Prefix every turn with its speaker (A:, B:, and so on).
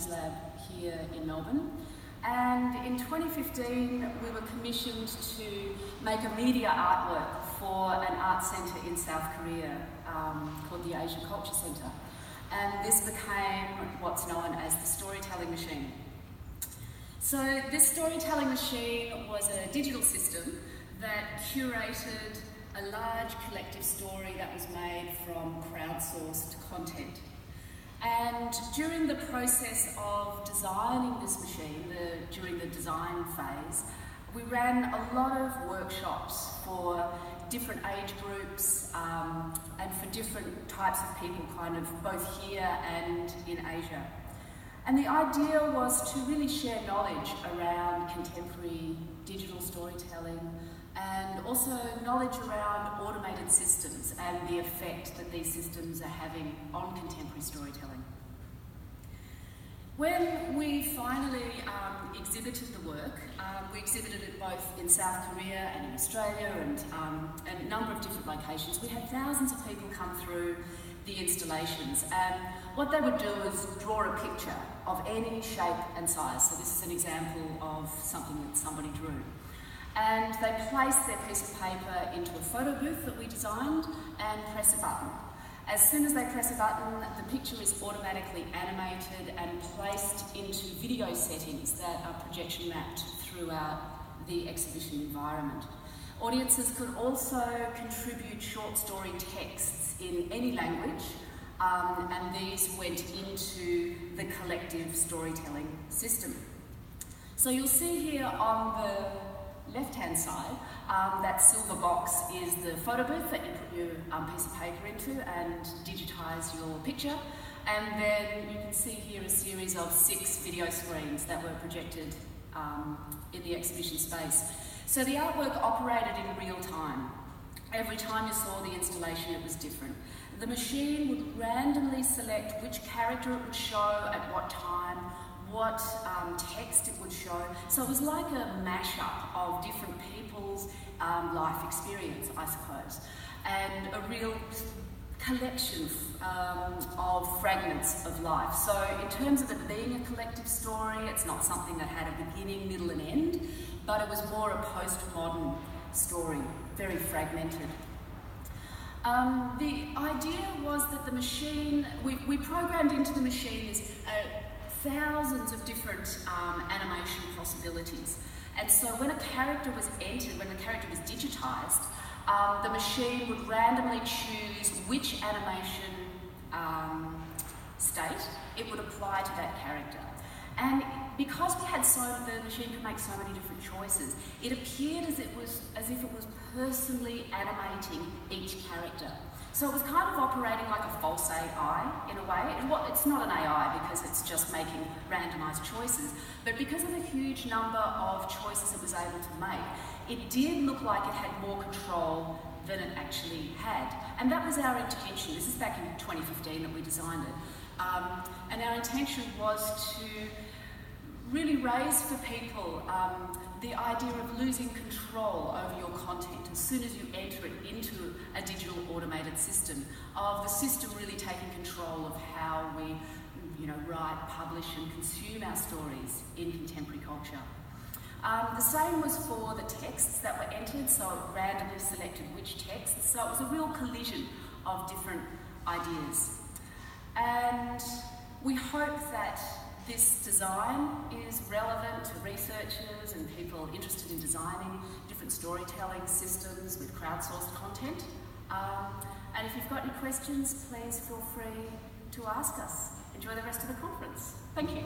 A: Lab here in Melbourne. And in 2015, we were commissioned to make a media artwork for an art centre in South Korea called the Asian Culture Centre. And this became what's known as the storytelling machine. So this storytelling machine was a digital system that curated a large collective story that was made from crowdsourced content. And during the process of designing this machine, during the design phase, we ran a lot of workshops for different age groups and for different types of people, kind of both here and in Asia. And the idea was to really share knowledge around contemporary digital storytelling and also knowledge around automated systems and the effect that these systems are having on contemporary storytelling. When we finally exhibited the work, we exhibited it both in South Korea and in Australia and a number of different locations. We had thousands of people come through the installations, and what they would do is draw a picture of any shape and size. So this is an example of something that somebody drew. And they placed their piece of paper into a photo booth that we designed and press a button. As soon as they press a button, the picture is automatically animated and placed into video settings that are projection mapped throughout the exhibition environment. Audiences could also contribute short story texts in any language, and these went into the collective storytelling system. So you'll see here on the left-hand side, that silver box is the photo booth that you put your piece of paper into and digitise your picture. And then you can see here a series of 6 video screens that were projected in the exhibition space. So the artwork operated in real time. Every time you saw the installation, it was different. The machine would randomly select which character it would show at what time, what text it would show. So it was like a mashup of different people's life experience, I suppose, and a real collection of fragments of life. So in terms of it being a collective story, it's not something that had a beginning, middle and end, but it was more a postmodern story, very fragmented. The idea was that the machine, we programmed into the machine thousands of different animation possibilities. And so when a character was entered, when the character was digitised, the machine would randomly choose which animation state it would apply to that character. And because we had the machine could make so many different choices, it appeared as if it was personally animating each character. So it was kind of operating like a false AI in a way. It's not an AI because it's just making randomised choices, but because of the huge number of choices it was able to make, it did look like it had more control than it actually had. And that was our intention. This is back in 2015 that we designed it. And our intention was to really raise for people the idea of losing control over your content as soon as you enter it into a digital automated system, of the system really taking control of how we write, publish and consume our stories in contemporary culture. The same was for the texts that were entered, so it randomly selected which texts, so it was a real collision of different ideas. And we hope that this design is relevant to researchers and people interested in designing different storytelling systems with crowdsourced content. And if you've got any questions, please feel free to ask us. Enjoy the rest of the conference. Thank you.